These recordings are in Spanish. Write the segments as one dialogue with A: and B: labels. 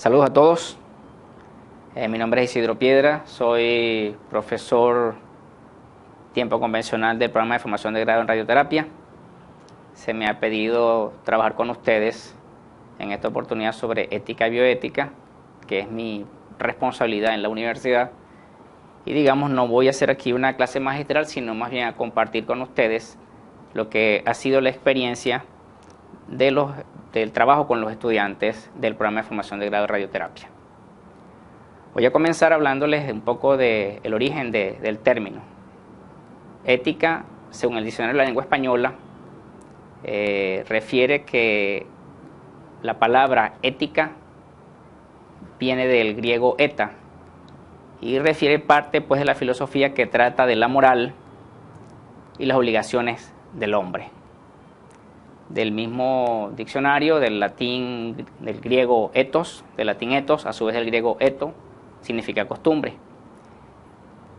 A: Saludos a todos. Mi nombre es Isidro Piedra, soy profesor tiempo convencional del programa de formación de grado en radioterapia. Se me ha pedido trabajar con ustedes en esta oportunidad sobre ética y bioética, que es mi responsabilidad en la universidad. Y digamos, no voy a hacer aquí una clase magistral, sino más bien a compartir con ustedes lo que ha sido la experiencia del trabajo con los estudiantes del programa de formación de grado de radioterapia. Voy a comenzar hablándoles un poco del origen del término. Ética, según el diccionario de la lengua española, refiere que la palabra ética viene del griego eta y refiere parte pues de la filosofía que trata de la moral y las obligaciones del hombre. Del mismo diccionario, del griego ethos, del latín ethos, a su vez del griego eto, significa costumbre.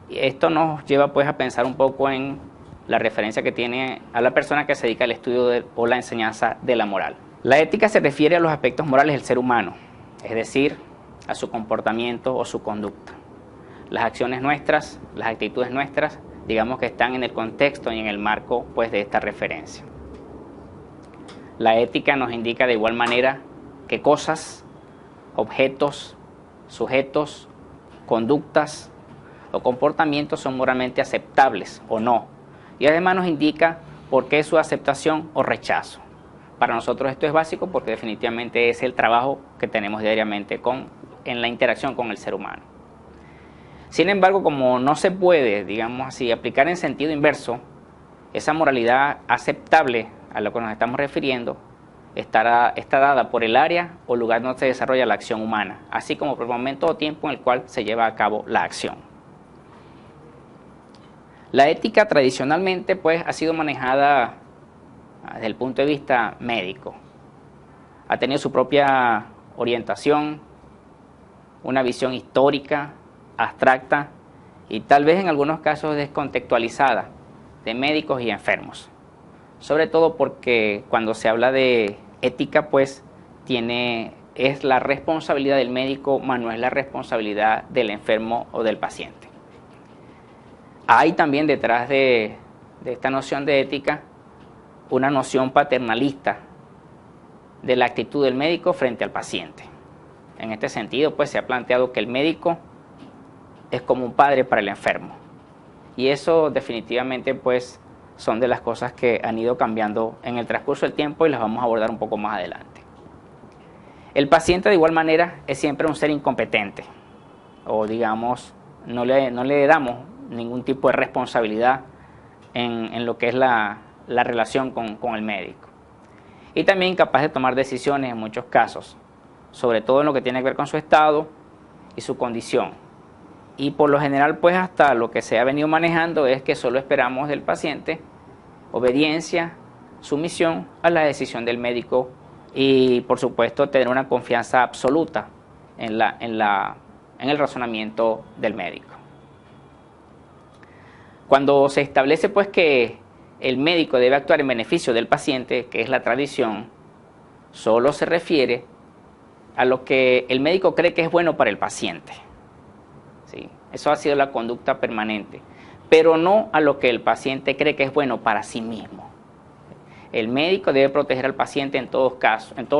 A: Y esto nos lleva pues a pensar un poco en la referencia que tiene a la persona que se dedica al estudio o la enseñanza de la moral. La ética se refiere a los aspectos morales del ser humano, es decir, a su comportamiento o su conducta. Las acciones nuestras, las actitudes nuestras, digamos que están en el contexto y en el marco pues de esta referencia. La ética nos indica de igual manera que cosas, objetos, sujetos, conductas o comportamientos son moralmente aceptables o no. Y además nos indica por qué su aceptación o rechazo. Para nosotros esto es básico porque definitivamente es el trabajo que tenemos diariamente en la interacción con el ser humano. Sin embargo, como no se puede, digamos así, aplicar en sentido inverso, esa moralidad aceptable a lo que nos estamos refiriendo está dada por el área o lugar donde se desarrolla la acción humana, así como por el momento o tiempo en el cual se lleva a cabo la acción. La ética tradicionalmente pues, ha sido manejada desde el punto de vista médico. Ha tenido su propia orientación, una visión histórica, abstracta y tal vez en algunos casos descontextualizada de médicos y enfermos. Sobre todo porque cuando se habla de ética, pues es la responsabilidad del médico, más no es la responsabilidad del enfermo o del paciente. Hay también detrás de esta noción de ética una noción paternalista de la actitud del médico frente al paciente. En este sentido, pues se ha planteado que el médico es como un padre para el enfermo. Y eso definitivamente pues son de las cosas que han ido cambiando en el transcurso del tiempo y las vamos a abordar un poco más adelante. El paciente de igual manera es siempre un ser incompetente o digamos no le damos ningún tipo de responsabilidad en lo que es la relación con el médico. Y también incapaz de tomar decisiones en muchos casos, sobre todo en lo que tiene que ver con su estado y su condición. Y por lo general, pues hasta lo que se ha venido manejando es que solo esperamos del paciente obediencia, sumisión a la decisión del médico y, por supuesto, tener una confianza absoluta en el razonamiento del médico. Cuando se establece, pues, que el médico debe actuar en beneficio del paciente, que es la tradición, solo se refiere a lo que el médico cree que es bueno para el paciente. ¿Sí? Eso ha sido la conducta permanente, pero no a lo que el paciente cree que es bueno para sí mismo. El médico debe proteger al paciente en todos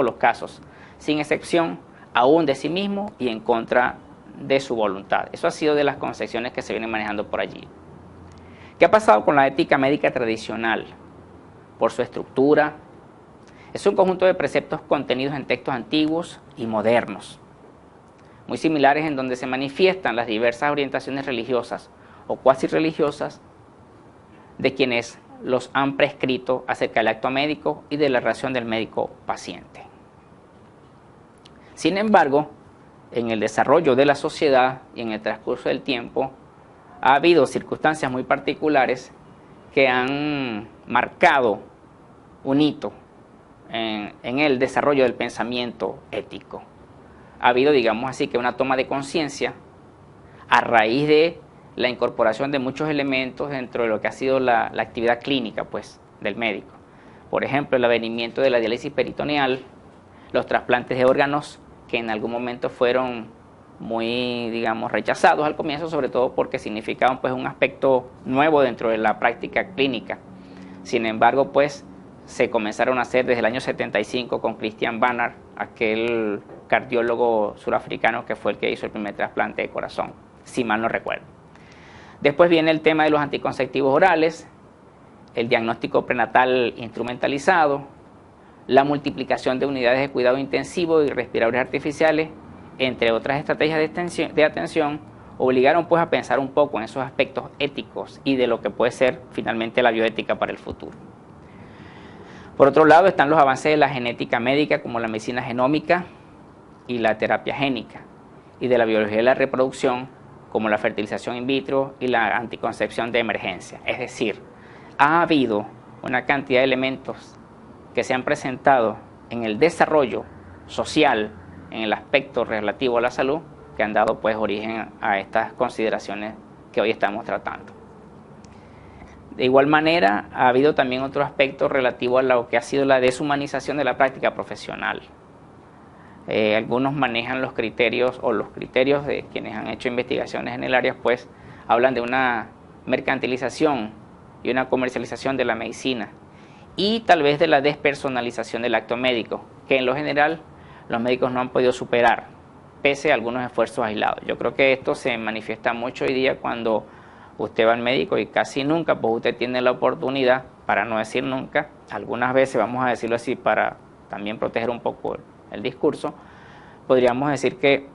A: los casos, sin excepción, aún de sí mismo y en contra de su voluntad. Eso ha sido de las concepciones que se vienen manejando por allí. ¿Qué ha pasado con la ética médica tradicional? Por su estructura, es un conjunto de preceptos contenidos en textos antiguos y modernos, muy similares en donde se manifiestan las diversas orientaciones religiosas o cuasi religiosas de quienes los han prescrito acerca del acto médico y de la relación del médico-paciente. Sin embargo, en el desarrollo de la sociedad y en el transcurso del tiempo, ha habido circunstancias muy particulares que han marcado un hito en el desarrollo del pensamiento ético. Ha habido, digamos así, que una toma de conciencia a raíz de la incorporación de muchos elementos dentro de lo que ha sido la actividad clínica pues, del médico. Por ejemplo, el advenimiento de la diálisis peritoneal, los trasplantes de órganos que en algún momento fueron muy, digamos, rechazados al comienzo, sobre todo porque significaban pues un aspecto nuevo dentro de la práctica clínica. Sin embargo, pues se comenzaron a hacer desde el año 75 con Christian Barnard, aquel cardiólogo surafricano que fue el que hizo el primer trasplante de corazón, si mal no recuerdo. Después viene el tema de los anticonceptivos orales, el diagnóstico prenatal instrumentalizado, la multiplicación de unidades de cuidado intensivo y respiradores artificiales, entre otras estrategias de atención, obligaron pues a pensar un poco en esos aspectos éticos y de lo que puede ser finalmente la bioética para el futuro. Por otro lado están los avances de la genética médica como la medicina genómica y la terapia génica, y de la biología de la reproducción como la fertilización in vitro y la anticoncepción de emergencia. Es decir, ha habido una cantidad de elementos que se han presentado en el desarrollo social, en el aspecto relativo a la salud, que han dado pues origen a estas consideraciones que hoy estamos tratando. De igual manera, ha habido también otro aspecto relativo a lo que ha sido la deshumanización de la práctica profesional. Algunos manejan los criterios, o los criterios de quienes han hecho investigaciones en el área, pues hablan de una mercantilización y una comercialización de la medicina, y tal vez de la despersonalización del acto médico, que en lo general los médicos no han podido superar, pese a algunos esfuerzos aislados. Yo creo que esto se manifiesta mucho hoy día cuando usted va al médico, y casi nunca pues usted tiene la oportunidad, para no decir nunca, algunas veces, vamos a decirlo así, para también proteger un poco el discurso, podríamos decir que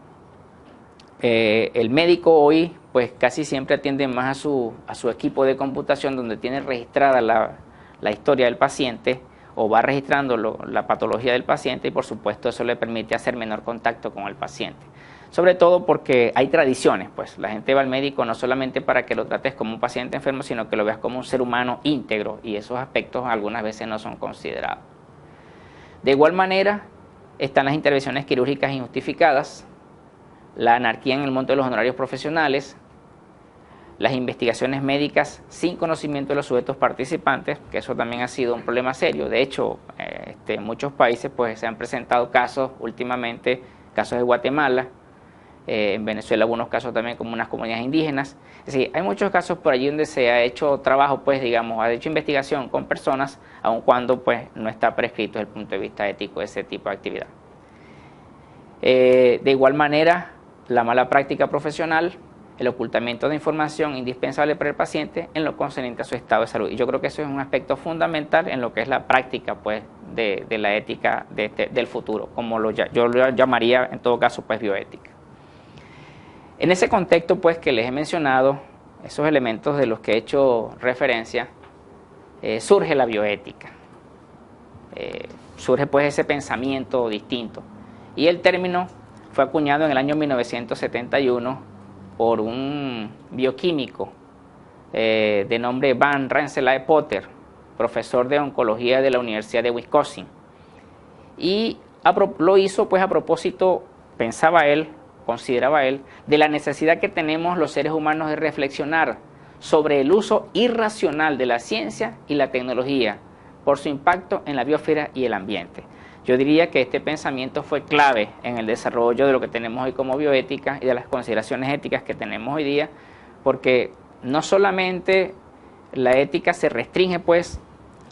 A: el médico hoy pues casi siempre atiende más a su equipo de computación, donde tiene registrada la historia del paciente, o va registrando la patología del paciente, y por supuesto eso le permite hacer menor contacto con el paciente. Sobre todo porque hay tradiciones, pues la gente va al médico no solamente para que lo trates como un paciente enfermo, sino que lo veas como un ser humano íntegro, y esos aspectos algunas veces no son considerados. De igual manera están las intervenciones quirúrgicas injustificadas, la anarquía en el monto de los honorarios profesionales, las investigaciones médicas sin conocimiento de los sujetos participantes, que eso también ha sido un problema serio. De hecho, en muchos países pues se han presentado casos últimamente, casos de Guatemala, en Venezuela algunos casos también como unas comunidades indígenas. Es decir, hay muchos casos por allí donde se ha hecho trabajo, pues digamos, ha hecho investigación con personas, aun cuando pues no está prescrito desde el punto de vista ético ese tipo de actividad. De igual manera, la mala práctica profesional, el ocultamiento de información indispensable para el paciente en lo concerniente a su estado de salud. Y yo creo que eso es un aspecto fundamental en lo que es la práctica pues, de la ética del futuro, como yo lo llamaría en todo caso pues bioética. En ese contexto pues que les he mencionado, esos elementos de los que he hecho referencia, surge la bioética. Surge pues ese pensamiento distinto. Y el término fue acuñado en el año 1971 por un bioquímico de nombre Van Rensselaer Potter, profesor de oncología de la Universidad de Wisconsin. Y lo hizo pues a propósito, pensaba él, consideraba él, de la necesidad que tenemos los seres humanos de reflexionar sobre el uso irracional de la ciencia y la tecnología por su impacto en la biosfera y el ambiente. Yo diría que este pensamiento fue clave en el desarrollo de lo que tenemos hoy como bioética y de las consideraciones éticas que tenemos hoy día, porque no solamente la ética se restringe pues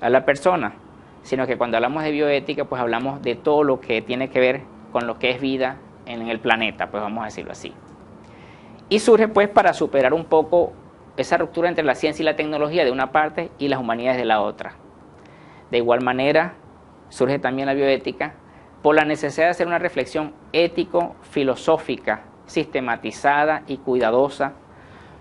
A: a la persona, sino que cuando hablamos de bioética pues hablamos de todo lo que tiene que ver con lo que es vida en el planeta, pues vamos a decirlo así. Y surge pues para superar un poco esa ruptura entre la ciencia y la tecnología de una parte y las humanidades de la otra. De igual manera surge también la bioética por la necesidad de hacer una reflexión ético-filosófica, sistematizada y cuidadosa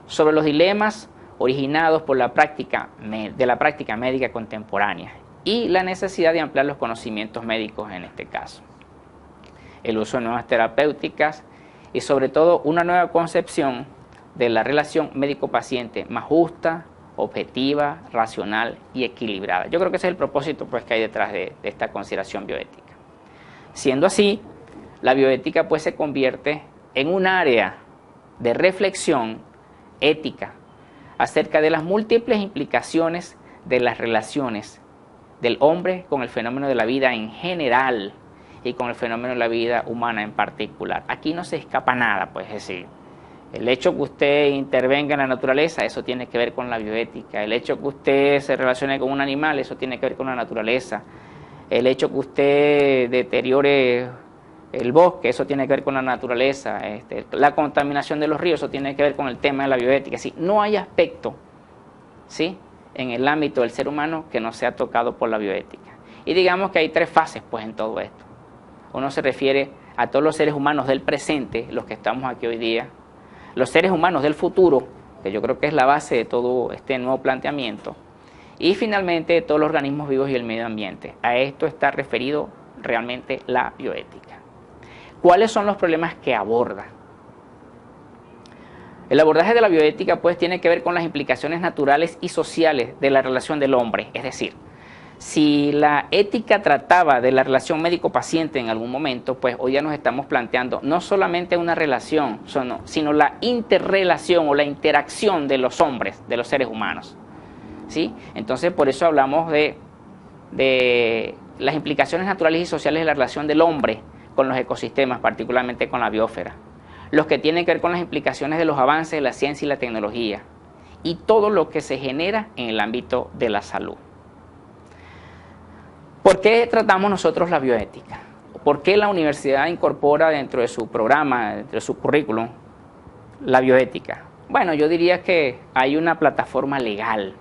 A: sobre los dilemas originados por la práctica médica contemporánea y la necesidad de ampliar los conocimientos médicos en este caso. El uso de nuevas terapéuticas y sobre todo una nueva concepción de la relación médico-paciente más justa, objetiva, racional y equilibrada. Yo creo que ese es el propósito pues, que hay detrás de esta consideración bioética. Siendo así, la bioética pues, se convierte en un área de reflexión ética acerca de las múltiples implicaciones de las relaciones del hombre con el fenómeno de la vida en general, y con el fenómeno de la vida humana en particular. Aquí no se escapa nada, pues, es decir, el hecho que usted intervenga en la naturaleza, eso tiene que ver con la bioética. El hecho que usted se relacione con un animal, eso tiene que ver con la naturaleza. El hecho que usted deteriore el bosque, eso tiene que ver con la naturaleza. La contaminación de los ríos, eso tiene que ver con el tema de la bioética. ¿Sí? No hay aspecto, ¿sí?, en el ámbito del ser humano que no sea tocado por la bioética. Y digamos que hay tres fases, pues, en todo esto. Uno se refiere a todos los seres humanos del presente, los que estamos aquí hoy día, los seres humanos del futuro, que yo creo que es la base de todo este nuevo planteamiento, y finalmente todos los organismos vivos y el medio ambiente. A esto está referido realmente la bioética. ¿Cuáles son los problemas que aborda? El abordaje de la bioética, pues, tiene que ver con las implicaciones naturales y sociales de la relación del hombre. Es decir, si la ética trataba de la relación médico-paciente en algún momento, pues hoy ya nos estamos planteando no solamente una relación, sino la interrelación o la interacción de los hombres, de los seres humanos, ¿sí? Entonces, por eso hablamos de las implicaciones naturales y sociales de la relación del hombre con los ecosistemas, particularmente con la biosfera, los que tienen que ver con las implicaciones de los avances de la ciencia y la tecnología, y todo lo que se genera en el ámbito de la salud. ¿Por qué tratamos nosotros la bioética? ¿Por qué la universidad incorpora dentro de su programa, dentro de su currículum, la bioética? Bueno, yo diría que hay una plataforma legal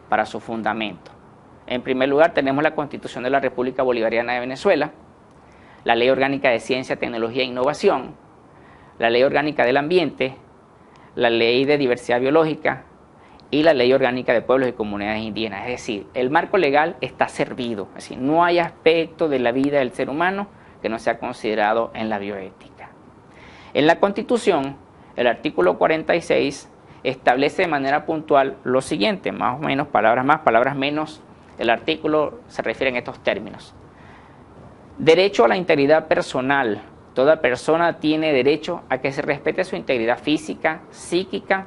A: para su fundamento. En primer lugar, tenemos la Constitución de la República Bolivariana de Venezuela, la Ley Orgánica de Ciencia, Tecnología e Innovación, la Ley Orgánica del Ambiente, la Ley de Diversidad Biológica y la Ley Orgánica de Pueblos y Comunidades Indígenas. Es decir, el marco legal está servido. Es decir, no hay aspecto de la vida del ser humano que no sea considerado en la bioética. En la Constitución, el artículo 46 establece de manera puntual lo siguiente, más o menos, palabras más, palabras menos, el artículo se refiere en estos términos. Derecho a la integridad personal. Toda persona tiene derecho a que se respete su integridad física, psíquica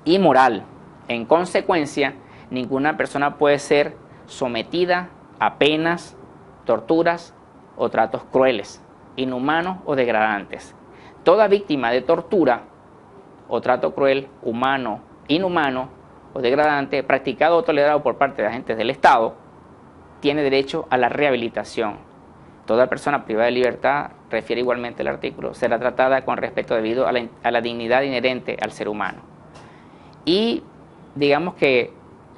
A: y moral. En consecuencia, ninguna persona puede ser sometida a penas, torturas o tratos crueles, inhumanos o degradantes. Toda víctima de tortura o trato cruel, humano, inhumano o degradante, practicado o tolerado por parte de agentes del Estado, tiene derecho a la rehabilitación. Toda persona privada de libertad, refiere igualmente el artículo, será tratada con respeto debido a la dignidad inherente al ser humano. Y digamos que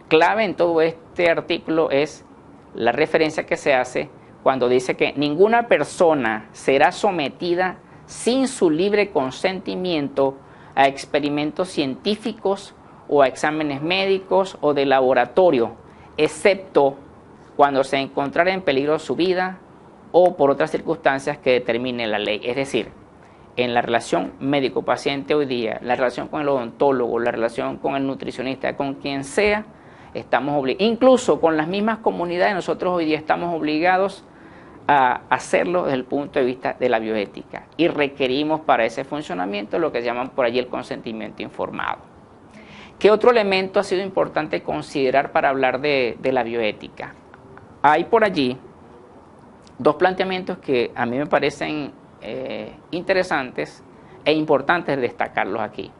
A: clave en todo este artículo es la referencia que se hace cuando dice que ninguna persona será sometida sin su libre consentimiento a experimentos científicos o a exámenes médicos o de laboratorio, excepto cuando se encontrara en peligro su vida o por otras circunstancias que determine la ley. Es decir, en la relación médico-paciente hoy día, la relación con el odontólogo, la relación con el nutricionista, con quien sea, estamos obligados, incluso con las mismas comunidades, nosotros hoy día estamos obligados a hacerlo desde el punto de vista de la bioética y requerimos para ese funcionamiento lo que llaman por allí el consentimiento informado. ¿Qué otro elemento ha sido importante considerar para hablar de la bioética? Hay por allí dos planteamientos que a mí me parecen interesantes e importantes destacarlos aquí.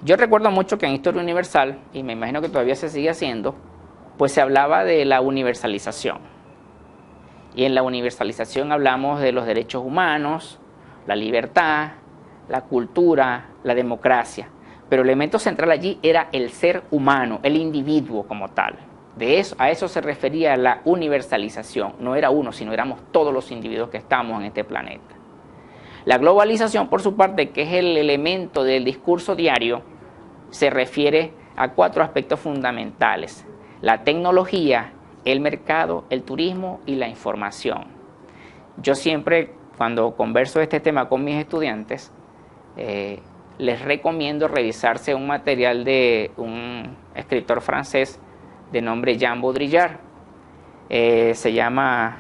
A: Yo recuerdo mucho que en Historia Universal, y me imagino que todavía se sigue haciendo, pues se hablaba de la universalización. Y en la universalización hablamos de los derechos humanos, la libertad, la cultura, la democracia. Pero el elemento central allí era el ser humano, el individuo como tal. A eso se refería la universalización. No era uno, sino éramos todos los individuos que estamos en este planeta. La globalización, por su parte, que es el elemento del discurso diario, se refiere a cuatro aspectos fundamentales: la tecnología, el mercado, el turismo y la información. Yo siempre, cuando converso de este tema con mis estudiantes, les recomiendo revisarse un material de un escritor francés de nombre Jean Baudrillard. Se llama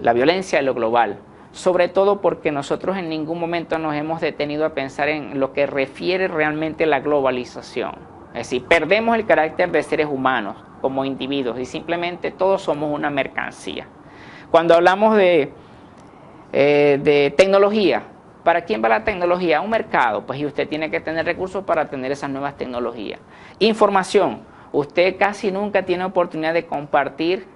A: La violencia de lo global, sobre todo porque nosotros en ningún momento nos hemos detenido a pensar en lo que refiere realmente la globalización. Es decir, perdemos el carácter de seres humanos como individuos y simplemente todos somos una mercancía. Cuando hablamos de tecnología, ¿para quién va la tecnología? A un mercado, pues, y usted tiene que tener recursos para tener esas nuevas tecnologías. Información, usted casi nunca tiene oportunidad de compartir.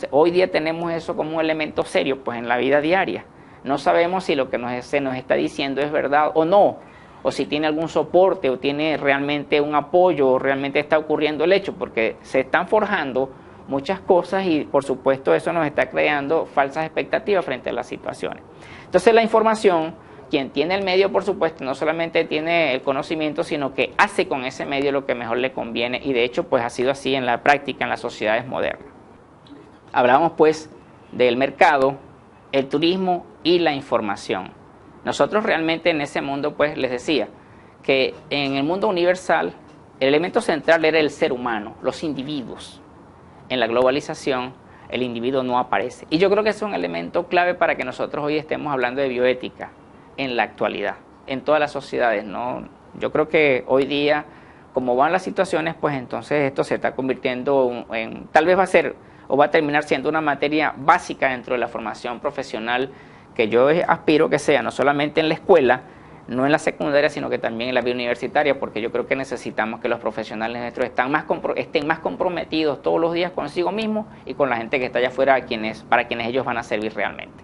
A: Hoy día tenemos eso como un elemento serio, pues, en la vida diaria. No sabemos si lo que se nos está diciendo es verdad o no, o si tiene algún soporte, o tiene realmente un apoyo, o realmente está ocurriendo el hecho, porque se están forjando muchas cosas y, por supuesto, eso nos está creando falsas expectativas frente a las situaciones. Entonces, la información, quien tiene el medio, por supuesto, no solamente tiene el conocimiento, sino que hace con ese medio lo que mejor le conviene, y de hecho, pues, ha sido así en la práctica, en las sociedades modernas. Hablamos, pues, del mercado, el turismo y la información. Nosotros realmente en ese mundo, pues, les decía que en el mundo universal el elemento central era el ser humano, los individuos. En la globalización el individuo no aparece. Y yo creo que es un elemento clave para que nosotros hoy estemos hablando de bioética en la actualidad, en todas las sociedades, ¿no? Yo creo que hoy día, como van las situaciones, pues entonces esto se está convirtiendo en, tal vez va a ser o va a terminar siendo una materia básica dentro de la formación profesional, que yo aspiro que sea no solamente en la escuela, no en la secundaria, sino que también en la vida universitaria, porque yo creo que necesitamos que los profesionales nuestros estén más comprometidos todos los días consigo mismos y con la gente que está allá afuera, para quienes ellos van a servir realmente.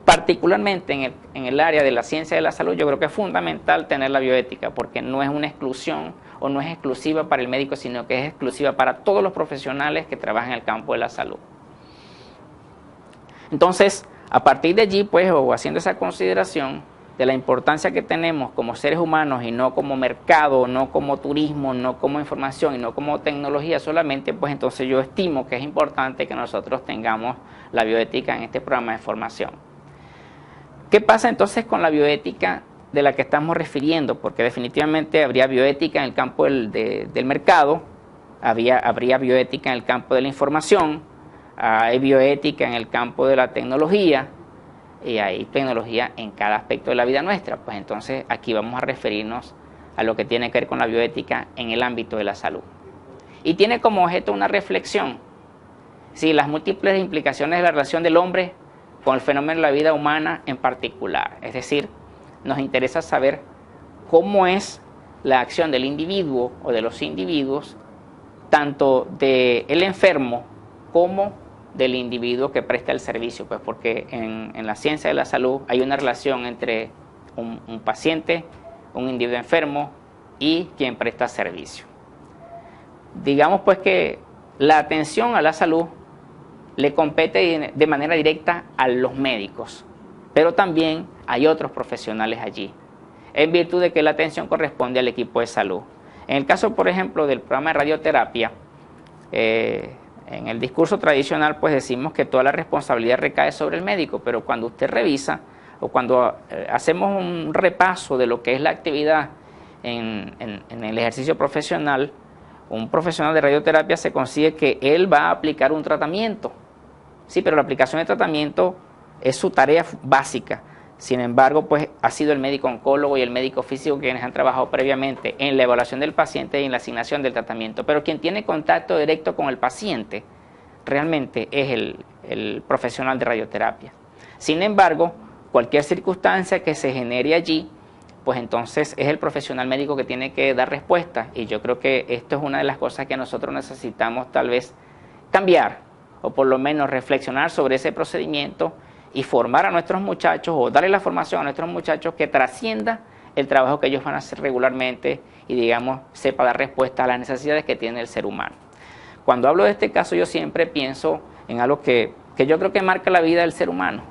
A: Particularmente en el área de la ciencia de la salud, yo creo que es fundamental tener la bioética, porque no es una exclusión o no es exclusiva para el médico, sino que es exclusiva para todos los profesionales que trabajan en el campo de la salud. Entonces, a partir de allí, pues, o haciendo esa consideración de la importancia que tenemos como seres humanos y no como mercado, no como turismo, no como información y no como tecnología solamente, pues entonces yo estimo que es importante que nosotros tengamos la bioética en este programa de formación. ¿Qué pasa entonces con la bioética de la que estamos refiriendo? Porque definitivamente habría bioética en el campo del mercado, habría bioética en el campo de la información, hay bioética en el campo de la tecnología, y hay tecnología en cada aspecto de la vida nuestra. Pues entonces aquí vamos a referirnos a lo que tiene que ver con la bioética en el ámbito de la salud. Y tiene como objeto una reflexión, sí, las múltiples implicaciones de la relación del hombre con el fenómeno de la vida humana en particular. Es decir, nos interesa saber cómo es la acción del individuo o de los individuos, tanto del enfermo como del individuo que presta el servicio, pues porque en la ciencia de la salud hay una relación entre un paciente, un individuo enfermo y quien presta servicio. Digamos pues que la atención a la salud le compete de manera directa a los médicos, pero también hay otros profesionales allí, en virtud de que la atención corresponde al equipo de salud. En el caso, por ejemplo, del programa de radioterapia, en el discurso tradicional, pues decimos que toda la responsabilidad recae sobre el médico, pero cuando usted revisa o cuando hacemos un repaso de lo que es la actividad en el ejercicio profesional, un profesional de radioterapia se consigue que él va a aplicar un tratamiento. Sí, pero la aplicación de tratamiento es su tarea básica. Sin embargo, pues ha sido el médico oncólogo y el médico físico quienes han trabajado previamente en la evaluación del paciente y en la asignación del tratamiento. Pero quien tiene contacto directo con el paciente realmente es el profesional de radioterapia. Sin embargo, cualquier circunstancia que se genere allí, pues entonces es el profesional médico que tiene que dar respuesta. Y yo creo que esto es una de las cosas que nosotros necesitamos tal vez cambiar, o por lo menos reflexionar sobre ese procedimiento y formar a nuestros muchachos o darle la formación a nuestros muchachos que trascienda el trabajo que ellos van a hacer regularmente y, digamos, sepa dar respuesta a las necesidades que tiene el ser humano. Cuando hablo de este caso, yo siempre pienso en algo que yo creo que marca la vida del ser humano.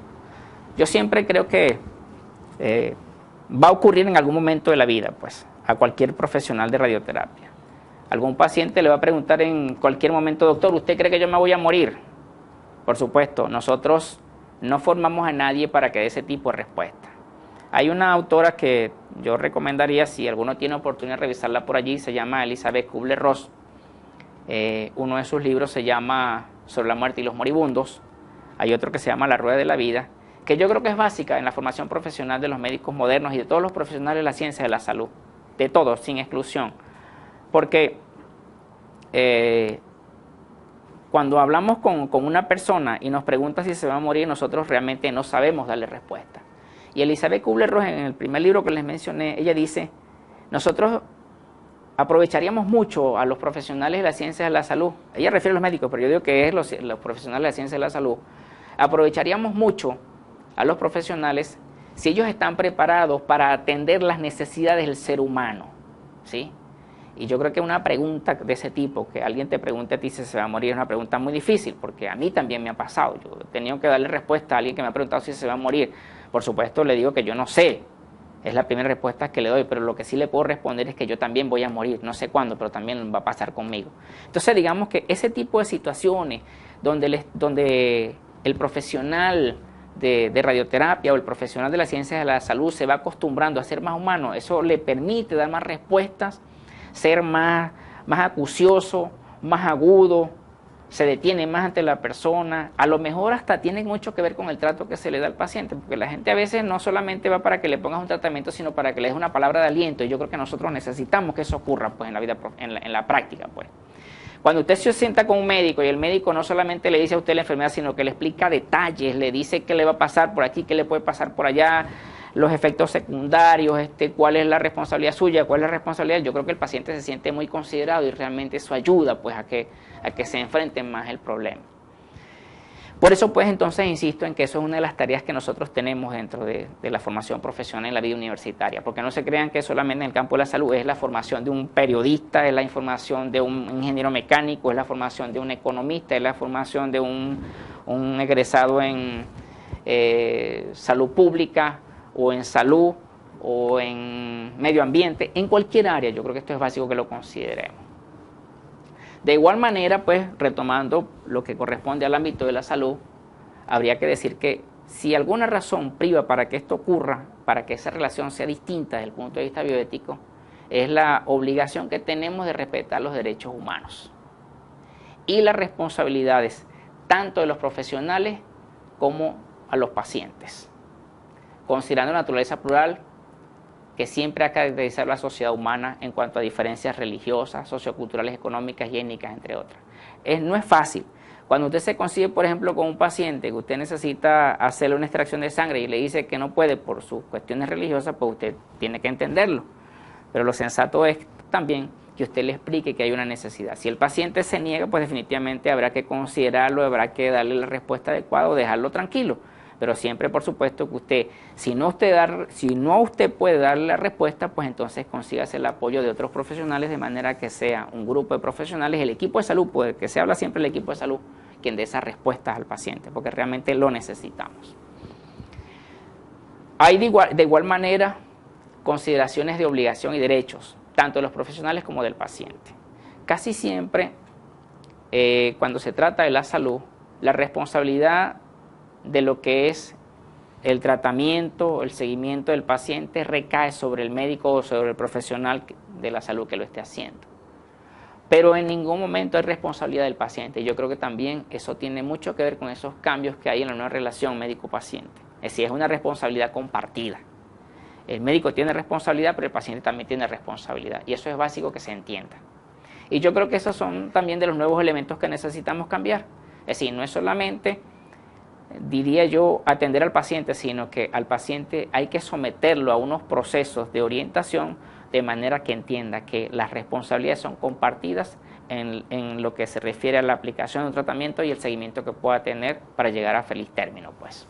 A: Yo siempre creo que va a ocurrir en algún momento de la vida, pues, a cualquier profesional de radioterapia. Algún paciente le va a preguntar en cualquier momento: doctor, ¿usted cree que yo me voy a morir? Por supuesto, nosotros no formamos a nadie para que dé ese tipo de respuesta. Hay una autora que yo recomendaría, si alguno tiene oportunidad de revisarla por allí, se llama Elizabeth Kubler-Ross. Uno de sus libros se llama Sobre la muerte y los moribundos. Hay otro que se llama La rueda de la vida, que yo creo que es básica en la formación profesional de los médicos modernos y de todos los profesionales de la ciencia de la salud, de todos, sin exclusión. Porque cuando hablamos con una persona y nos pregunta si se va a morir, nosotros realmente no sabemos darle respuesta. Y Elizabeth Kubler-Ross, en el primer libro que les mencioné, ella dice, nosotros aprovecharíamos mucho a los profesionales de la ciencia de la salud. Ella refiere a los médicos, pero yo digo que es los profesionales de la ciencia de la salud. Aprovecharíamos mucho a los profesionales si ellos están preparados para atender las necesidades del ser humano, ¿sí? Y yo creo que una pregunta de ese tipo, que alguien te pregunte a ti si se va a morir, es una pregunta muy difícil, porque a mí también me ha pasado. Yo he tenido que darle respuesta a alguien que me ha preguntado si se va a morir. Por supuesto, le digo que yo no sé. Es la primera respuesta que le doy, pero lo que sí le puedo responder es que yo también voy a morir. No sé cuándo, pero también va a pasar conmigo. Entonces, digamos que ese tipo de situaciones donde el profesional de radioterapia o el profesional de la ciencia de la salud se va acostumbrando a ser más humano, eso le permite dar más respuestas, ser más acucioso, más agudo, se detiene más ante la persona, a lo mejor hasta tiene mucho que ver con el trato que se le da al paciente, porque la gente a veces no solamente va para que le pongas un tratamiento, sino para que le des una palabra de aliento, y yo creo que nosotros necesitamos que eso ocurra pues, en la vida, en la práctica. Pues. Cuando usted se sienta con un médico y el médico no solamente le dice a usted la enfermedad, sino que le explica detalles, le dice qué le va a pasar por aquí, qué le puede pasar por allá, los efectos secundarios, cuál es la responsabilidad suya, cuál es la responsabilidad, yo creo que el paciente se siente muy considerado y realmente eso ayuda pues a que se enfrenten más el problema. Por eso pues entonces insisto en que eso es una de las tareas que nosotros tenemos dentro de la formación profesional en la vida universitaria, porque no se crean que solamente en el campo de la salud es la formación de un periodista, es la información de un ingeniero mecánico, es la formación de un economista, es la formación de un egresado en salud pública, o en salud, o en medio ambiente, en cualquier área. Yo creo que esto es básico que lo consideremos. De igual manera, pues, retomando lo que corresponde al ámbito de la salud, habría que decir que si alguna razón priva para que esto ocurra, para que esa relación sea distinta desde el punto de vista bioético, es la obligación que tenemos de respetar los derechos humanos y las responsabilidades tanto de los profesionales como a los pacientes, considerando la naturaleza plural que siempre ha caracterizado la sociedad humana en cuanto a diferencias religiosas, socioculturales, económicas y étnicas, entre otras. No es fácil. Cuando usted se consigue, por ejemplo, con un paciente que usted necesita hacerle una extracción de sangre y le dice que no puede por sus cuestiones religiosas, pues usted tiene que entenderlo. Pero lo sensato es también que usted le explique que hay una necesidad. Si el paciente se niega, pues definitivamente habrá que considerarlo, habrá que darle la respuesta adecuada o dejarlo tranquilo. Pero siempre, por supuesto, que usted, si no usted puede darle la respuesta, pues entonces consígase el apoyo de otros profesionales, de manera que sea un grupo de profesionales, el equipo de salud, porque se habla siempre del equipo de salud, quien dé esas respuestas al paciente, porque realmente lo necesitamos. Hay de igual manera consideraciones de obligación y derechos, tanto de los profesionales como del paciente. Casi siempre, cuando se trata de la salud, la responsabilidad de lo que es el tratamiento, el seguimiento del paciente recae sobre el médico o sobre el profesional de la salud que lo esté haciendo. Pero en ningún momento hay responsabilidad del paciente. Yo creo que también eso tiene mucho que ver con esos cambios que hay en la nueva relación médico-paciente. Es decir, es una responsabilidad compartida. El médico tiene responsabilidad, pero el paciente también tiene responsabilidad. Y eso es básico que se entienda. Y yo creo que esos son también de los nuevos elementos que necesitamos cambiar. Es decir, no es solamente, diría yo, atender al paciente, sino que al paciente hay que someterlo a unos procesos de orientación de manera que entienda que las responsabilidades son compartidas en lo que se refiere a la aplicación de un tratamiento y el seguimiento que pueda tener para llegar a feliz término, pues.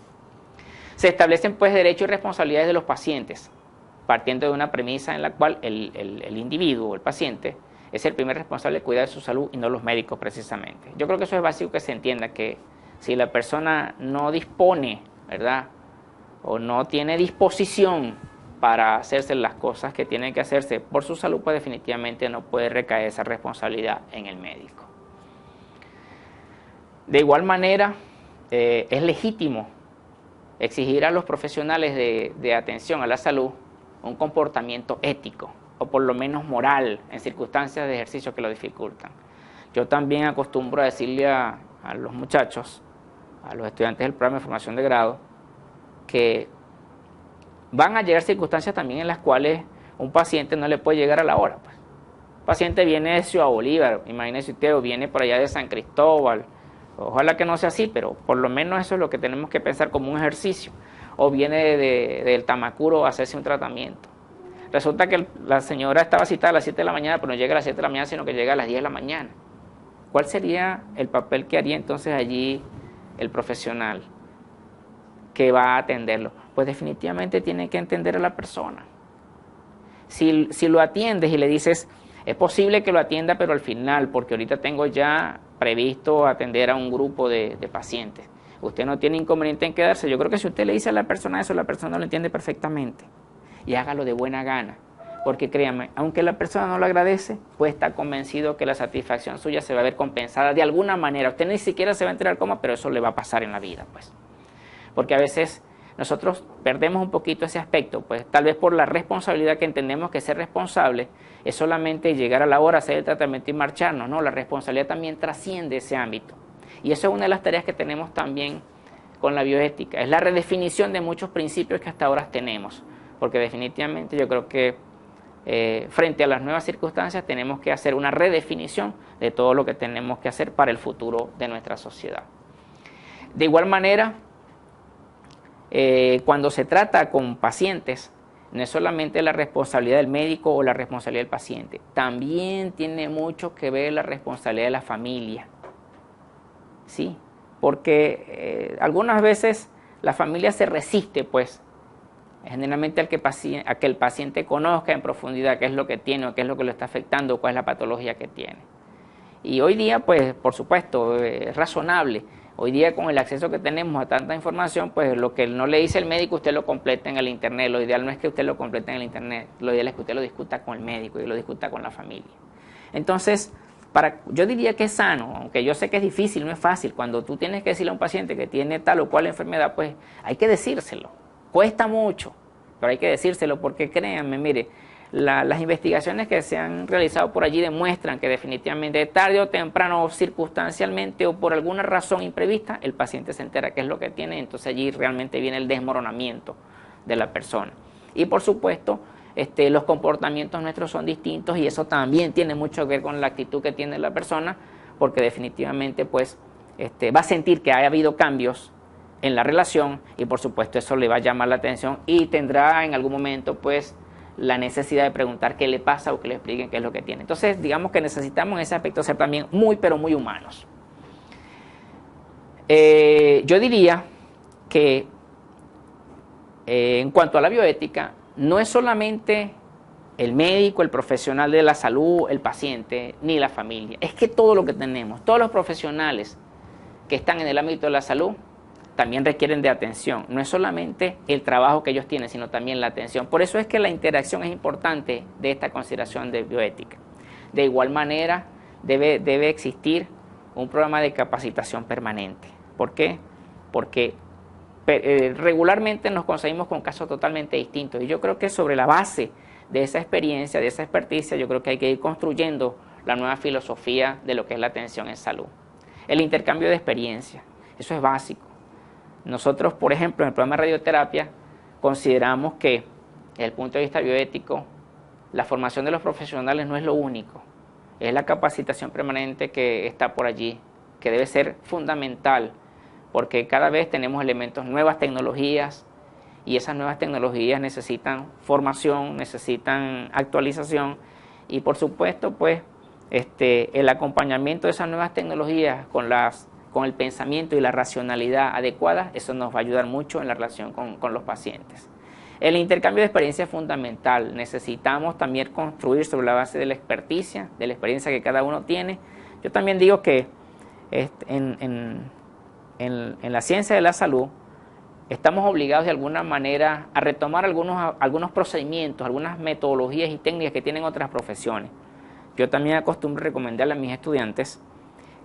A: Se establecen, pues, derechos y responsabilidades de los pacientes, partiendo de una premisa en la cual el individuo, el paciente, es el primer responsable de cuidar de su salud y no los médicos, precisamente. Yo creo que eso es básico que se entienda, que si la persona no dispone, ¿verdad?, o no tiene disposición para hacerse las cosas que tienen que hacerse por su salud, pues definitivamente no puede recaer esa responsabilidad en el médico. De igual manera, es legítimo exigir a los profesionales de atención a la salud un comportamiento ético, o por lo menos moral, en circunstancias de ejercicio que lo dificultan. Yo también acostumbro a decirle a los muchachos, a los estudiantes del programa de formación de grado, que van a llegar circunstancias también en las cuales un paciente no le puede llegar a la hora. Pues. Un paciente viene de Ciudad Bolívar, imagínese usted, o viene por allá de San Cristóbal, Ojalá que no sea así, pero por lo menos eso es lo que tenemos que pensar como un ejercicio. O viene del Tamacuro a hacerse un tratamiento. Resulta que la señora estaba citada a las 7 de la mañana, pero no llega a las 7 de la mañana, sino que llega a las 10 de la mañana. ¿Cuál sería el papel que haría entonces allí el profesional que va a atenderlo? Pues definitivamente tiene que entender a la persona. Si lo atiendes y le dices, es posible que lo atienda, pero al final, porque ahorita tengo ya previsto atender a un grupo de pacientes. Usted no tiene inconveniente en quedarse. Yo creo que si usted le dice a la persona eso, la persona lo entiende perfectamente. Y hágalo de buena gana. Porque créanme, aunque la persona no lo agradece, puede estar convencido que la satisfacción suya se va a ver compensada de alguna manera. Usted ni siquiera se va a enterar cómo, pero eso le va a pasar en la vida, pues. Porque a veces nosotros perdemos un poquito ese aspecto, pues tal vez por la responsabilidad que entendemos que ser responsable es solamente llegar a la hora, hacer el tratamiento y marcharnos, ¿no? La responsabilidad también trasciende ese ámbito. Y eso es una de las tareas que tenemos también con la bioética, es la redefinición de muchos principios que hasta ahora tenemos, porque definitivamente yo creo que frente a las nuevas circunstancias tenemos que hacer una redefinición de todo lo que tenemos que hacer para el futuro de nuestra sociedad. De igual manera, cuando se trata con pacientes, no es solamente la responsabilidad del médico o la responsabilidad del paciente, también tiene mucho que ver la responsabilidad de la familia, ¿sí? Porque algunas veces la familia se resiste, pues, generalmente a que el paciente conozca en profundidad qué es lo que tiene o qué es lo que lo está afectando, cuál es la patología que tiene. Y hoy día, pues, por supuesto, es razonable. Hoy día, con el acceso que tenemos a tanta información, pues lo que no le dice el médico, usted lo completa en el internet. Lo ideal no es que usted lo complete en el internet, lo ideal es que usted lo discuta con el médico y lo discuta con la familia. Entonces, yo diría que es sano, aunque yo sé que es difícil, no es fácil. Cuando tú tienes que decirle a un paciente que tiene tal o cual enfermedad, pues hay que decírselo. Cuesta mucho, pero hay que decírselo porque créanme, mire, las investigaciones que se han realizado por allí demuestran que definitivamente tarde o temprano, circunstancialmente o por alguna razón imprevista, el paciente se entera qué es lo que tiene, entonces allí realmente viene el desmoronamiento de la persona. Y por supuesto, los comportamientos nuestros son distintos y eso también tiene mucho que ver con la actitud que tiene la persona, porque definitivamente pues va a sentir que ha habido cambios en la relación y por supuesto eso le va a llamar la atención y tendrá en algún momento pues la necesidad de preguntar qué le pasa o que le expliquen qué es lo que tiene. Entonces digamos que necesitamos en ese aspecto ser también muy pero muy humanos. Yo diría que en cuanto a la bioética no es solamente el médico, el profesional de la salud, el paciente, ni la familia. Es que todo lo que tenemos, todos los profesionales que están en el ámbito de la salud también requieren de atención. No es solamente el trabajo que ellos tienen, sino también la atención. Por eso es que la interacción es importante de esta consideración de bioética. De igual manera, debe existir un programa de capacitación permanente. ¿Por qué? Porque regularmente nos conseguimos con casos totalmente distintos. Y yo creo que sobre la base de esa experiencia, de esa experticia, yo creo que hay que ir construyendo la nueva filosofía de lo que es la atención en salud. El intercambio de experiencia, eso es básico. Nosotros, por ejemplo, en el programa de radioterapia, consideramos que, desde el punto de vista bioético, la formación de los profesionales no es lo único, es la capacitación permanente que está por allí, que debe ser fundamental, porque cada vez tenemos elementos, nuevas tecnologías, y esas nuevas tecnologías necesitan formación, necesitan actualización, y por supuesto, pues, el acompañamiento de esas nuevas tecnologías con el pensamiento y la racionalidad adecuada, eso nos va a ayudar mucho en la relación con los pacientes. El intercambio de experiencia es fundamental. Necesitamos también construir sobre la base de la experticia, de la experiencia que cada uno tiene. Yo también digo que en la ciencia de la salud estamos obligados de alguna manera a retomar algunos procedimientos, algunas metodologías y técnicas que tienen otras profesiones. Yo también acostumbro recomendarle a mis estudiantes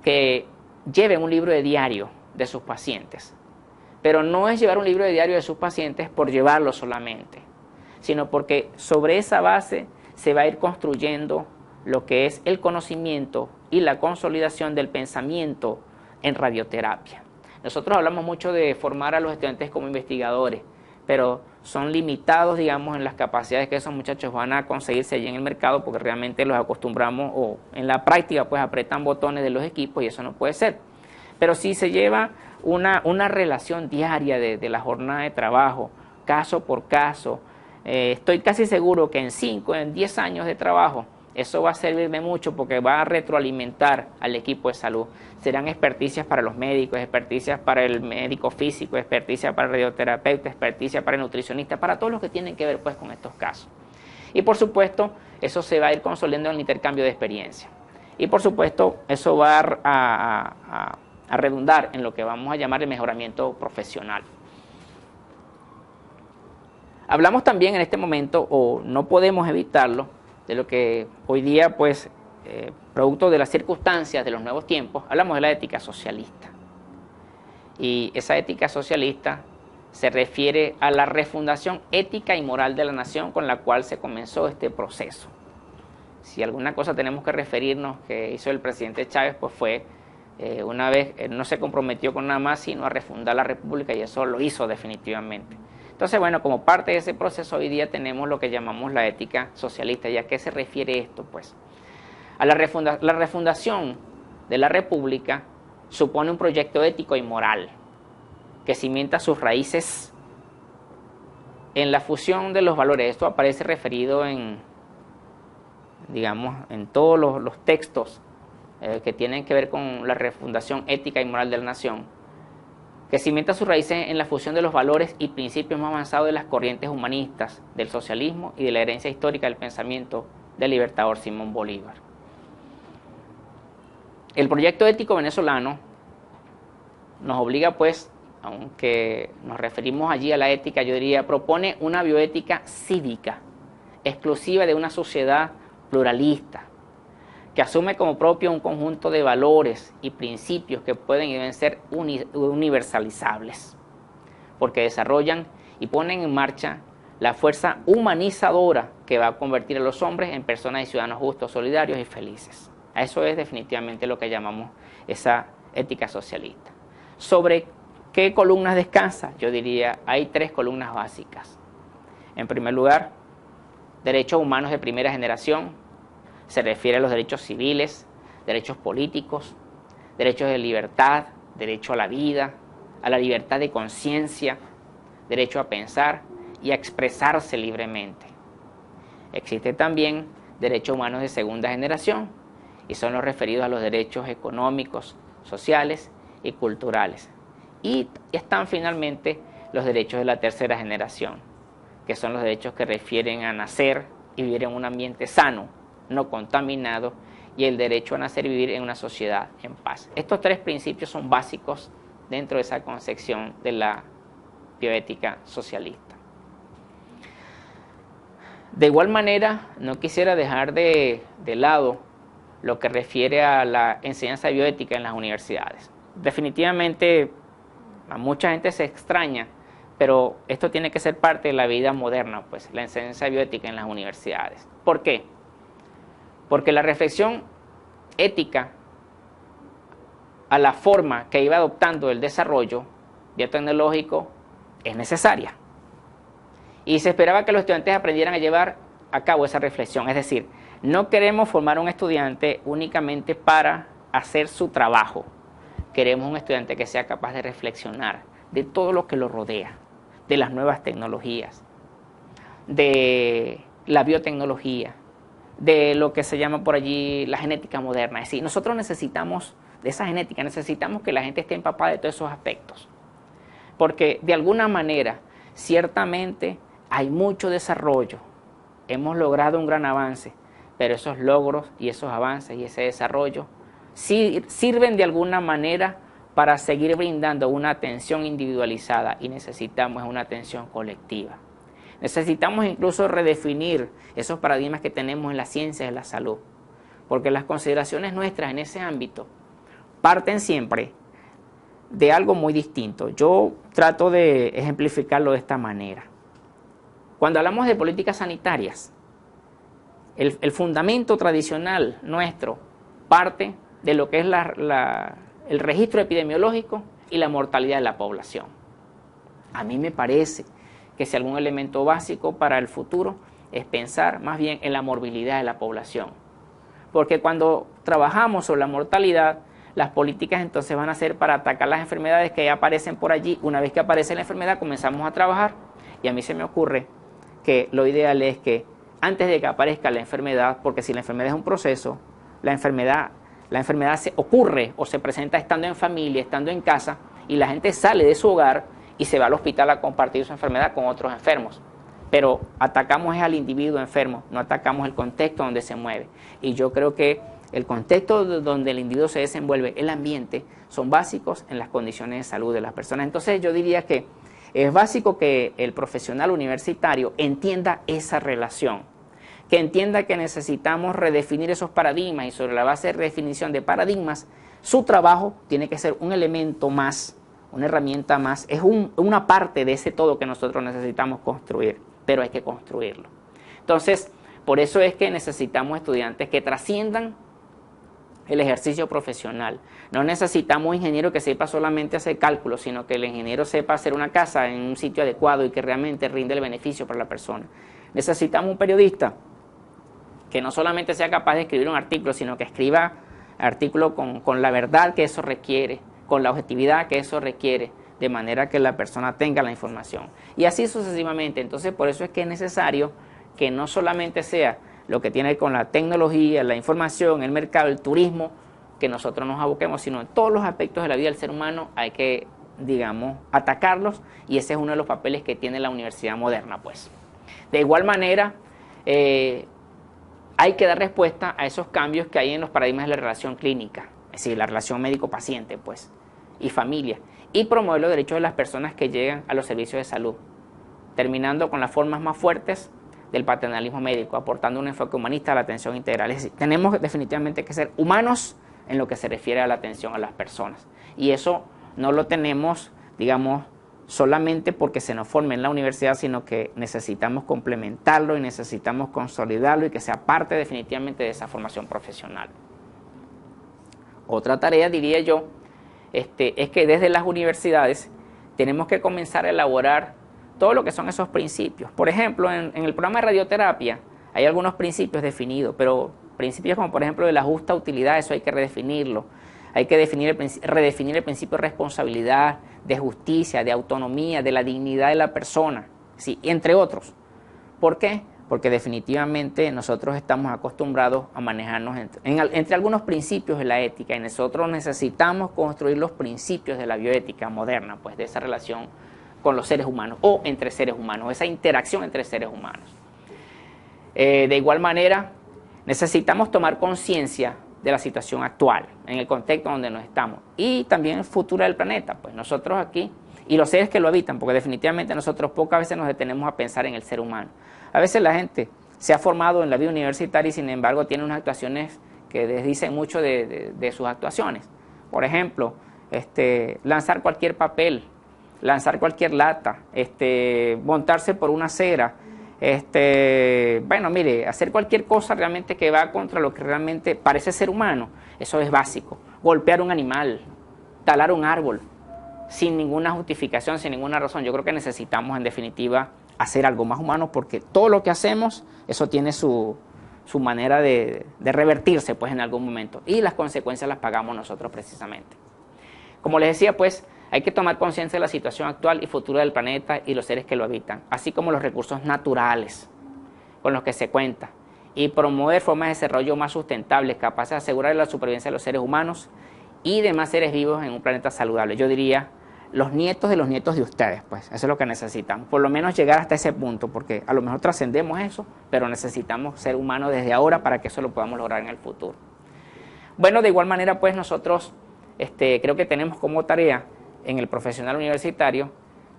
A: que lleven un libro de diario de sus pacientes. Pero no es llevar un libro de diario de sus pacientes por llevarlo solamente, sino porque sobre esa base se va a ir construyendo lo que es el conocimiento y la consolidación del pensamiento en radioterapia. Nosotros hablamos mucho de formar a los estudiantes como investigadores, pero son limitados, digamos, en las capacidades que esos muchachos van a conseguirse allí en el mercado, porque realmente los acostumbramos, o en la práctica, pues apretan botones de los equipos y eso no puede ser. Pero si se lleva una relación diaria de la jornada de trabajo, caso por caso, estoy casi seguro que en 5, en 10 años de trabajo, eso va a servirme mucho porque va a retroalimentar al equipo de salud. Serán experticias para los médicos, experticias para el médico físico, experticias para el radioterapeuta, experticias para el nutricionista, para todos los que tienen que ver pues con estos casos. Y por supuesto, eso se va a ir consolidando en el intercambio de experiencia. Y por supuesto, eso va a redundar en lo que vamos a llamar el mejoramiento profesional. Hablamos también en este momento, o no podemos evitarlo, de lo que hoy día, pues, producto de las circunstancias de los nuevos tiempos, hablamos de la ética socialista. Y esa ética socialista se refiere a la refundación ética y moral de la nación con la cual se comenzó este proceso. Si alguna cosa tenemos que referirnos que hizo el presidente Chávez, pues fue, una vez, no se comprometió con nada más, sino a refundar la república, y eso lo hizo definitivamente. Entonces, bueno, como parte de ese proceso hoy día tenemos lo que llamamos la ética socialista. ¿Y a qué se refiere esto? Pues a la refundación de la república supone un proyecto ético y moral que cimienta sus raíces en la fusión de los valores. Esto aparece referido en, digamos, en todos los textos que tienen que ver con la refundación ética y moral de la nación, que cimienta sus raíces en la fusión de los valores y principios más avanzados de las corrientes humanistas, del socialismo y de la herencia histórica del pensamiento del libertador Simón Bolívar. El proyecto ético venezolano nos obliga, pues, aunque nos referimos allí a la ética, yo diría, propone una bioética cívica, exclusiva de una sociedad pluralista, que asume como propio un conjunto de valores y principios que pueden y deben ser universalizables, porque desarrollan y ponen en marcha la fuerza humanizadora que va a convertir a los hombres en personas y ciudadanos justos, solidarios y felices. Eso es definitivamente lo que llamamos esa ética socialista. ¿Sobre qué columnas descansa? Yo diría, hay 3 columnas básicas. En primer lugar, derechos humanos de primera generación. Se refiere a los derechos civiles, derechos políticos, derechos de libertad, derecho a la vida, a la libertad de conciencia, derecho a pensar y a expresarse libremente. Existe también derechos humanos de segunda generación, y son los referidos a los derechos económicos, sociales y culturales. Y están finalmente los derechos de la tercera generación, que son los derechos que refieren a nacer y vivir en un ambiente sano, no contaminado, y el derecho a nacer y vivir en una sociedad en paz. Estos 3 principios son básicos dentro de esa concepción de la bioética socialista. De igual manera, no quisiera dejar de lado lo que refiere a la enseñanza bioética en las universidades. Definitivamente, a mucha gente se extraña, pero esto tiene que ser parte de la vida moderna, pues, la enseñanza bioética en las universidades. ¿Por qué? Porque la reflexión ética a la forma que iba adoptando el desarrollo biotecnológico es necesaria. Y se esperaba que los estudiantes aprendieran a llevar a cabo esa reflexión. Es decir, no queremos formar un estudiante únicamente para hacer su trabajo. Queremos un estudiante que sea capaz de reflexionar de todo lo que lo rodea, de las nuevas tecnologías, de la biotecnología, de lo que se llama por allí la genética moderna. Es decir, nosotros necesitamos de esa genética, necesitamos que la gente esté empapada de todos esos aspectos. Porque de alguna manera, ciertamente hay mucho desarrollo, hemos logrado un gran avance, pero esos logros y esos avances y ese desarrollo sí sirven de alguna manera para seguir brindando una atención individualizada, y necesitamos una atención colectiva. Necesitamos incluso redefinir esos paradigmas que tenemos en las ciencias de la salud, porque las consideraciones nuestras en ese ámbito parten siempre de algo muy distinto. Yo trato de ejemplificarlo de esta manera. Cuando hablamos de políticas sanitarias, el fundamento tradicional nuestro parte de lo que es el registro epidemiológico y la mortalidad de la población. A mí me parece que si algún elemento básico para el futuro es pensar más bien en la morbilidad de la población. Porque cuando trabajamos sobre la mortalidad, las políticas entonces van a ser para atacar las enfermedades que ya aparecen por allí. Una vez que aparece la enfermedad comenzamos a trabajar, y a mí se me ocurre que lo ideal es que antes de que aparezca la enfermedad, porque si la enfermedad es un proceso, la enfermedad se ocurre o se presenta estando en familia, estando en casa, y la gente sale de su hogar y se va al hospital a compartir su enfermedad con otros enfermos. Pero atacamos al individuo enfermo, no atacamos el contexto donde se mueve. Y yo creo que el contexto donde el individuo se desenvuelve, el ambiente, son básicos en las condiciones de salud de las personas. Entonces yo diría que es básico que el profesional universitario entienda esa relación, que entienda que necesitamos redefinir esos paradigmas, y sobre la base de redefinición de paradigmas, su trabajo tiene que ser un elemento más, una herramienta más, es una parte de ese todo que nosotros necesitamos construir, pero hay que construirlo. Entonces, por eso es que necesitamos estudiantes que trasciendan el ejercicio profesional. No necesitamos un ingeniero que sepa solamente hacer cálculos, sino que el ingeniero sepa hacer una casa en un sitio adecuado y que realmente rinde el beneficio para la persona. Necesitamos un periodista que no solamente sea capaz de escribir un artículo, sino que escriba artículo con la verdad que eso requiere, con la objetividad que eso requiere, de manera que la persona tenga la información. Y así sucesivamente. Entonces, por eso es que es necesario que no solamente sea lo que tiene con la tecnología, la información, el mercado, el turismo, que nosotros nos aboquemos, sino en todos los aspectos de la vida del ser humano hay que, digamos, atacarlos, y ese es uno de los papeles que tiene la universidad moderna, pues. De igual manera, hay que dar respuesta a esos cambios que hay en los paradigmas de la relación clínica, es decir, la relación médico-paciente, pues, y familia, y promover los derechos de las personas que llegan a los servicios de salud, terminando con las formas más fuertes del paternalismo médico, aportando un enfoque humanista a la atención integral. Es decir, tenemos definitivamente que ser humanos en lo que se refiere a la atención a las personas. Y eso no lo tenemos, digamos, solamente porque se nos forme en la universidad, sino que necesitamos complementarlo y necesitamos consolidarlo y que sea parte definitivamente de esa formación profesional. Otra tarea, diría yo, es que desde las universidades tenemos que comenzar a elaborar todo lo que son esos principios. Por ejemplo, en el programa de radioterapia hay algunos principios definidos, pero principios como por ejemplo de la justa utilidad, eso hay que redefinirlo. Hay que redefinir el principio de responsabilidad, de justicia, de autonomía, de la dignidad de la persona, ¿sí? Entre otros. ¿Por qué? Porque definitivamente nosotros estamos acostumbrados a manejarnos entre algunos principios de la ética, y nosotros necesitamos construir los principios de la bioética moderna, pues de esa relación con los seres humanos o entre seres humanos, esa interacción entre seres humanos. De igual manera, necesitamos tomar conciencia de la situación actual, en el contexto donde nos estamos, y también el futuro del planeta, pues nosotros aquí, y los seres que lo habitan, porque definitivamente nosotros pocas veces nos detenemos a pensar en el ser humano. A veces la gente se ha formado en la vida universitaria y sin embargo tiene unas actuaciones que desdicen mucho de sus actuaciones. Por ejemplo, lanzar cualquier papel, lanzar cualquier lata, montarse por una acera, bueno, mire, hacer cualquier cosa realmente que va contra lo que realmente parece ser humano, eso es básico. Golpear un animal, talar un árbol, sin ninguna justificación, sin ninguna razón. Yo creo que necesitamos, en definitiva, hacer algo más humano, porque todo lo que hacemos, eso tiene su manera de revertirse, pues, en algún momento. Y las consecuencias las pagamos nosotros, precisamente. Como les decía, pues, hay que tomar conciencia de la situación actual y futura del planeta y los seres que lo habitan, así como los recursos naturales con los que se cuenta, y promover formas de desarrollo más sustentables, capaces de asegurar la supervivencia de los seres humanos y demás seres vivos en un planeta saludable. Yo diría, los nietos de ustedes, pues, eso es lo que necesitamos, por lo menos llegar hasta ese punto, porque a lo mejor trascendemos eso, pero necesitamos ser humanos desde ahora para que eso lo podamos lograr en el futuro. Bueno, de igual manera, pues, nosotros creo que tenemos como tarea en el profesional universitario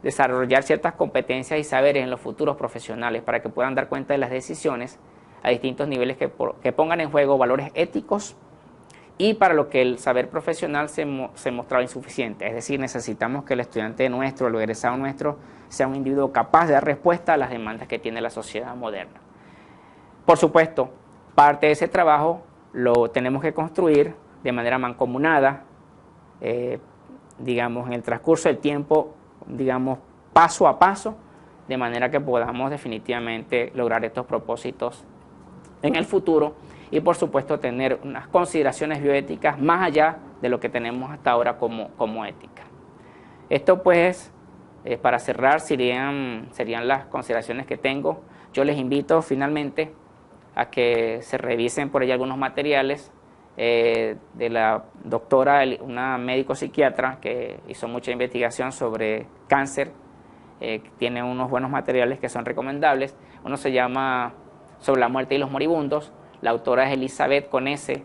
A: desarrollar ciertas competencias y saberes en los futuros profesionales para que puedan dar cuenta de las decisiones a distintos niveles que pongan en juego valores éticos, y para lo que el saber profesional se mostraba insuficiente. Es decir, necesitamos que el estudiante nuestro, el egresado nuestro, sea un individuo capaz de dar respuesta a las demandas que tiene la sociedad moderna. Por supuesto, parte de ese trabajo lo tenemos que construir de manera mancomunada, digamos, en el transcurso del tiempo, digamos, paso a paso, de manera que podamos definitivamente lograr estos propósitos en el futuro, y por supuesto tener unas consideraciones bioéticas más allá de lo que tenemos hasta ahora como ética. Esto pues, para cerrar, serían las consideraciones que tengo. Yo les invito finalmente a que se revisen por ahí algunos materiales de la doctora, una médico psiquiatra que hizo mucha investigación sobre cáncer. Tiene unos buenos materiales que son recomendables. Uno se llama Sobre la muerte y los moribundos. La autora es Elizabeth con S,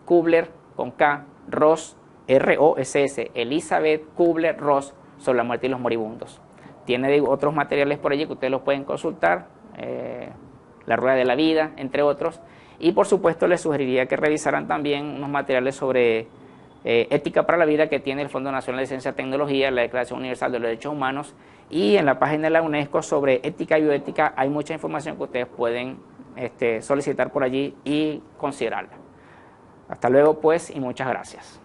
A: Kubler con K, Ross, R-O-S-S, Elizabeth Kubler-Ross, Sobre la muerte y los moribundos. Tiene otros materiales por allí que ustedes los pueden consultar, La rueda de la vida, entre otros. Y por supuesto les sugeriría que revisaran también unos materiales sobre ética para la vida que tiene el Fondo Nacional de Ciencia y Tecnología, la Declaración Universal de los Derechos Humanos, y en la página de la UNESCO sobre ética y bioética hay mucha información que ustedes pueden solicitar por allí y considerarla. Hasta luego pues y muchas gracias.